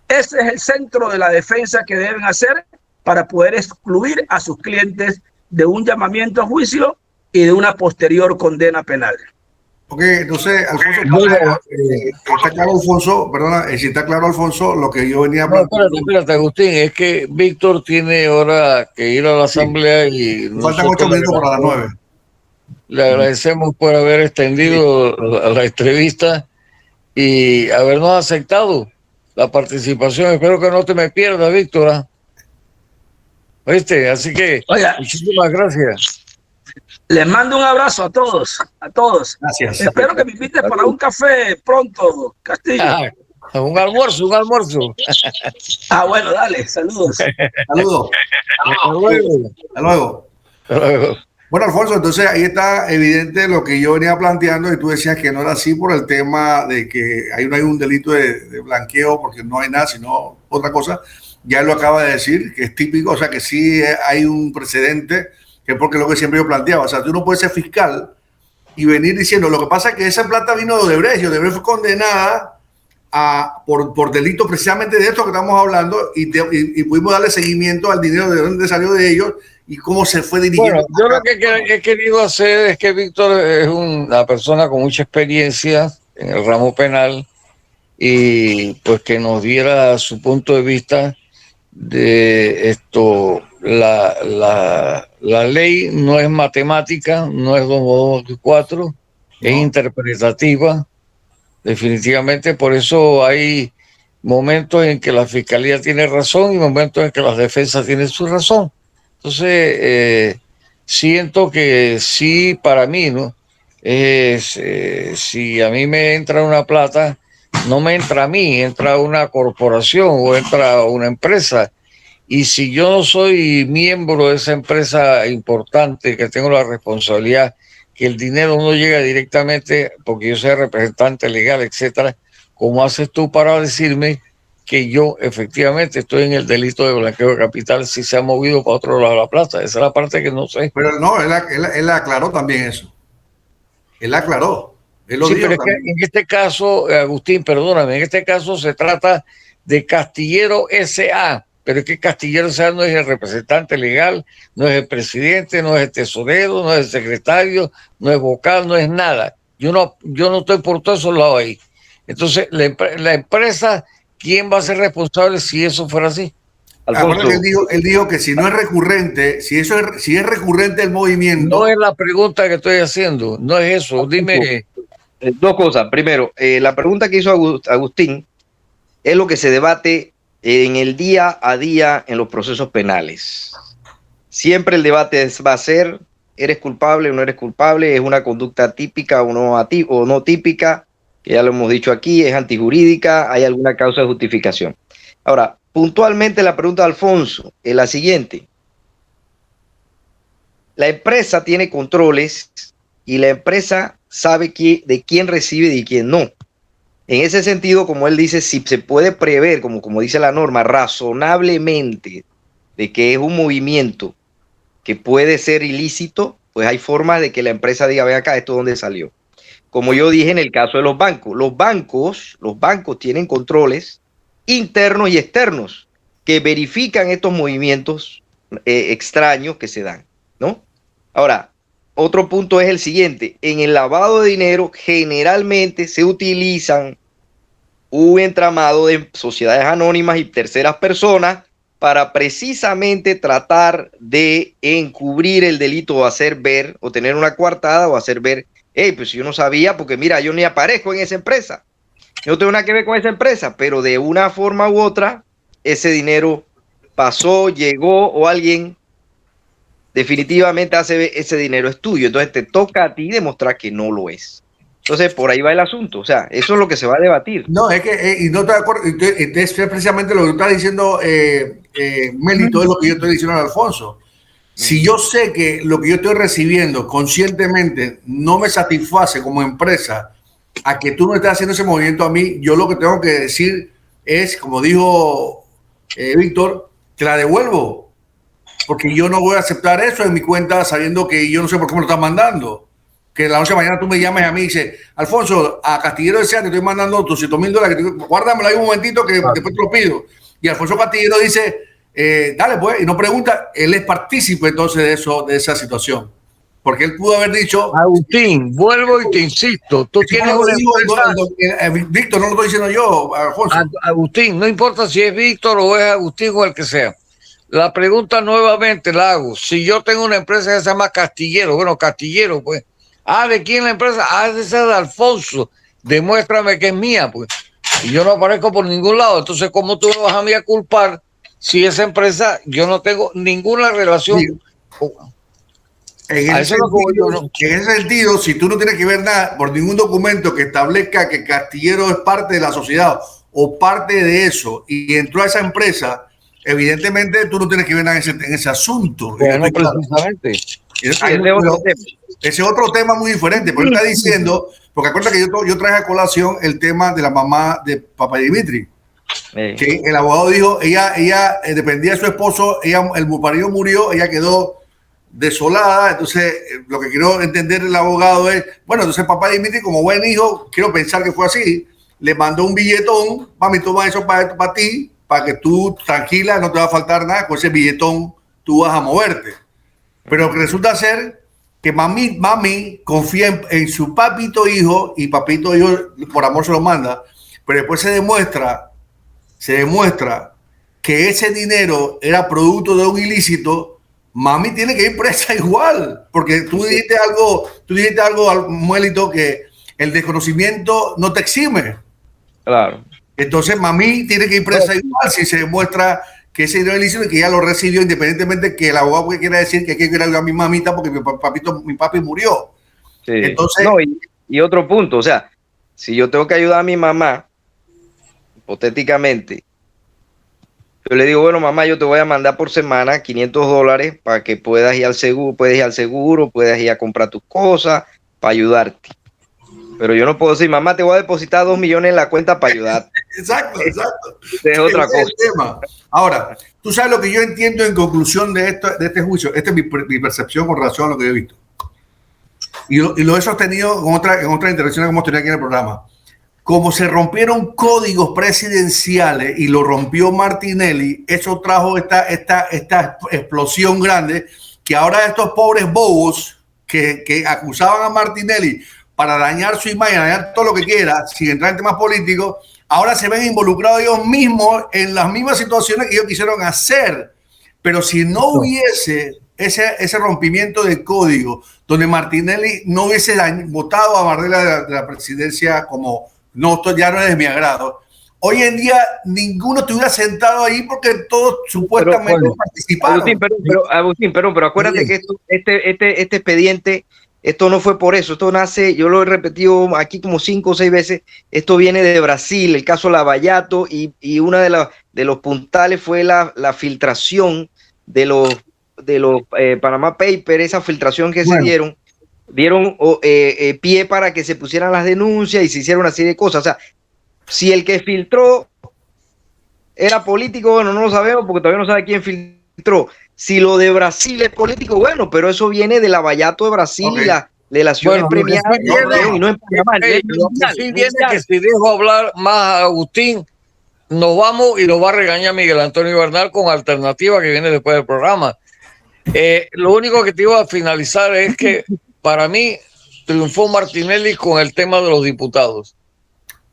Ese es el centro de la defensa que deben hacer para poder excluir a sus clientes de un llamamiento a juicio y de una posterior condena penal. Ok, entonces, Alfonso, está claro, Alfonso, perdona, si está claro, Alfonso, lo que yo venía hablando. No, espérate, Agustín, es que Víctor tiene ahora que ir a la asamblea y... Faltan 8 minutos para las 9. Le agradecemos por haber extendido la entrevista y habernos aceptado la participación. Espero que no te me pierdas, Víctor. ¿Oíste? Así que, oiga, muchísimas gracias. Les mando un abrazo a todos, Gracias. Espero que me invites para un café pronto, Castillo. Un almuerzo. Bueno, dale, saludos. Saludos. Hasta luego. Bueno, Alfonso, entonces ahí está evidente lo que yo venía planteando y tú decías que no era así por el tema de que ahí no hay un delito de blanqueo porque no hay nada, sino otra cosa. Ya él lo acaba de decir, que es típico, o sea que sí hay un precedente, que es porque lo que siempre yo planteaba, o sea, tú no puedes ser fiscal y venir diciendo, lo que pasa es que esa plata vino de Odebrecht, y Odebrecht fue condenada por delito precisamente de esto que estamos hablando y pudimos darle seguimiento al dinero de dónde salió de ellos y cómo se fue dirigiendo. Bueno, yo lo que he querido hacer es que Víctor es una persona con mucha experiencia en el ramo penal y pues que nos diera su punto de vista de esto. La ley no es matemática, no es 2 más 2 4, es interpretativa, definitivamente. Por eso hay momentos en que la fiscalía tiene razón y momentos en que las defensas tienen su razón. Entonces, siento que sí, para mí, ¿no? Si a mí me entra una plata, no me entra a mí, entra a una corporación o entra a una empresa. Y si yo no soy miembro de esa empresa importante, que tengo la responsabilidad que el dinero no llega directamente porque yo soy representante legal, etcétera, ¿cómo haces tú para decirme que yo efectivamente estoy en el delito de blanqueo de capital si se ha movido para otro lado de la plata? Esa es la parte que no sé. Pero no, él aclaró también eso. Él aclaró. Él lo sí, dijo pero es que en este caso, Agustín, perdóname, en este caso se trata de Castillero S.A., pero es que Castillero S.A. no es el representante legal, no es el presidente, no es el tesorero, no es el secretario, no es vocal, no es nada. Yo no estoy por todos esos lados ahí. Entonces, la empresa, ¿quién va a ser responsable si eso fuera así? Él dijo que si no es recurrente, si es recurrente el movimiento. No es la pregunta que estoy haciendo, no es eso. Dime. 2 cosas. Primero, la pregunta que hizo Agustín es lo que se debate en el día a día en los procesos penales. Siempre el debate va a ser, ¿eres culpable o no eres culpable? ¿Es una conducta típica o no típica? Que ya lo hemos dicho aquí, ¿es antijurídica? ¿Hay alguna causa de justificación? Ahora, puntualmente la pregunta de Alfonso es la siguiente. La empresa tiene controles y la empresa sabe de quién recibe y de quién no. En ese sentido, como él dice, si se puede prever, como dice la norma, razonablemente de que es un movimiento que puede ser ilícito, pues hay formas de que la empresa diga, ve acá, esto dónde salió. Como yo dije en el caso de los bancos tienen controles internos y externos que verifican estos movimientos extraños que se dan, ¿no? Ahora, otro punto es el siguiente. En el lavado de dinero generalmente se utilizan un entramado de sociedades anónimas y terceras personas para precisamente tratar de encubrir el delito o hacer ver, o tener una coartada o hacer ver, hey, pues yo no sabía porque mira, yo ni aparezco en esa empresa. Yo no tengo nada que ver con esa empresa, pero de una forma u otra, ese dinero pasó, llegó o alguien definitivamente hace ese dinero es tuyo. Entonces te toca a ti demostrar que no lo es. Entonces por ahí va el asunto. O sea, eso es lo que se va a debatir. No, es que, y no estoy de acuerdo, es precisamente lo que tú estás diciendo, Melito, es lo que yo estoy diciendo a Alfonso. Si yo sé que lo que yo estoy recibiendo conscientemente no me satisface como empresa, a que tú no estés haciendo ese movimiento a mí, yo lo que tengo que decir es, como dijo Víctor, te la devuelvo, porque yo no voy a aceptar eso en mi cuenta sabiendo que yo no sé por qué me lo estás mandando. Que la noche de mañana tú me llames a mí y dices, Alfonso, a Castillero S.A. te estoy mandando $200,000, guárdamelo ahí un momentito que después te lo pido. Y Alfonso Castillero dice, dale pues, y no pregunta, él es partícipe entonces de eso, de esa situación. Porque él pudo haber dicho... Agustín, vuelvo y te insisto, tú tienes una empresa... Víctor, no lo estoy diciendo yo, Alfonso. Agustín, no importa si es Víctor o es Agustín o el que sea. La pregunta nuevamente la hago. Si yo tengo una empresa que se llama Castillero, bueno, Castillero, pues, ¿de quién la empresa? Esa es de Alfonso. Demuéstrame que es mía, pues. Y yo no aparezco por ningún lado. Entonces, ¿cómo tú me vas a mí a culpar si esa empresa, yo no tengo ninguna relación? Sí. En ese sentido, si tú no tienes que ver nada por ningún documento que establezca que Castillero es parte de la sociedad o parte de eso y entró a esa empresa, evidentemente tú no tienes que ver nada en ese asunto. Bueno, precisamente. Ese es otro tema muy diferente, pero él está diciendo, porque acuérdate que yo traje a colación el tema de la mamá de Papá Dimitri, que el abogado dijo, ella dependía de su esposo, el marido murió, ella quedó desolada. Entonces lo que quiero entender el abogado es, bueno, entonces Papá Dimitri, como buen hijo, quiero pensar que fue así, le mandó un billetón, mami, toma eso para ti, para que tú tranquila, no te va a faltar nada, con ese billetón tú vas a moverte. Pero resulta ser que mami confía en su papito hijo, y papito hijo por amor se lo manda, pero después se demuestra que ese dinero era producto de un ilícito. Mami tiene que ir presa igual, porque tú dijiste algo, Muelito, que el desconocimiento no te exime. Claro. Entonces mami tiene que ir presa igual si se demuestra que ese dinero es ilícito y que ella lo recibió, independientemente que el abogado quiera decir que hay que ir a mi mamita porque mi papi murió. Sí. Entonces, no, y otro punto, o sea, si yo tengo que ayudar a mi mamá, hipotéticamente, yo le digo, bueno, mamá, yo te voy a mandar por semana $500 para que puedas ir al seguro, puedas ir a comprar tus cosas para ayudarte. Pero yo no puedo decir, mamá, te voy a depositar 2 millones en la cuenta para ayudarte. Exacto. Es otra cosa. Tema. Ahora, tú sabes lo que yo entiendo en conclusión de este juicio. Esta es mi percepción con relación a lo que yo he visto. Y lo he sostenido en otras intervenciones que hemos tenido aquí en el programa. Como se rompieron códigos presidenciales y lo rompió Martinelli, eso trajo esta explosión grande, que ahora estos pobres bobos que acusaban a Martinelli para dañar su imagen, dañar todo lo que quiera, sin entrar en temas políticos, ahora se ven involucrados ellos mismos en las mismas situaciones que ellos quisieron hacer. Pero si no hubiese ese rompimiento de código, donde Martinelli no hubiese votado a Varela de la presidencia como, no, esto ya no es de mi agrado, hoy en día ninguno estuviera sentado ahí porque todos supuestamente participaron. Agustín, pero acuérdate que este expediente, esto no fue por eso, esto nace, yo lo he repetido aquí como 5 o 6 veces, esto viene de Brasil, el caso Lavallato, y una de los puntales fue la filtración de los Panama Papers, esa filtración que se dieron pie para que se pusieran las denuncias y se hicieron una serie de cosas. O sea, si el que filtró era político, bueno, no lo sabemos porque todavía no sabe quién filtró Si lo de Brasil es político, bueno, pero eso viene del abayato de Brasil y de las acciones premiadas y no en Panamá. Lo que sí viene que si dejo hablar más a Agustín, nos vamos y nos va a regañar Miguel Antonio Bernal con alternativa que viene después del programa. Lo único que te iba a finalizar es que para mí triunfó Martinelli con el tema de los diputados.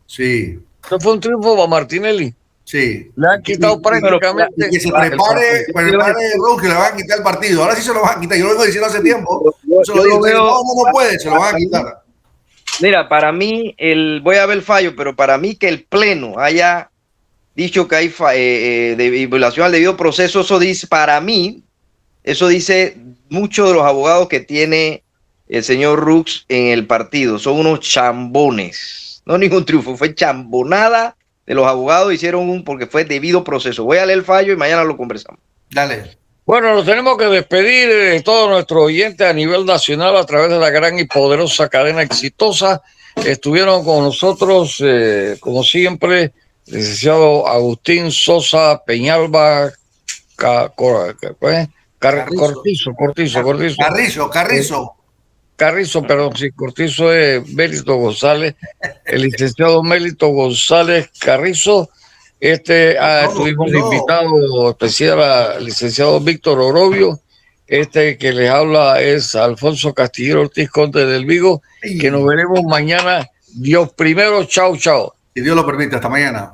Sí. ¿No fue un triunfo para Martinelli? Sí. Le han quitado prácticamente. Y que se prepare, Ron, que le van a quitar el partido. Ahora sí se lo van a quitar. Yo lo vengo diciendo hace tiempo. No puede, se lo van a quitar. Mira, para mí, voy a ver el fallo, pero para mí que el Pleno haya dicho que hay de violación al debido proceso, eso dice, para mí, eso dice mucho de los abogados que tiene el señor Rux en el partido. Son unos chambones. No ningún triunfo, fue chambonada de los abogados, hicieron porque fue debido proceso. Voy a leer el fallo y mañana lo conversamos. Dale. Bueno, nos tenemos que despedir de todos nuestros oyentes a nivel nacional a través de la gran y poderosa cadena exitosa. Estuvieron con nosotros, como siempre, licenciado Agustín Sosa Peñalba Carrizo, perdón, sí, Cortizo es Mélito González, el licenciado Mélito González Carrizo. Tuvimos invitado especial al licenciado Víctor Orobio. Que les habla es Alfonso Castillero Ortiz, Conde del Vigo, que nos veremos mañana. Dios primero, chao, chao. Si Dios lo permite, hasta mañana.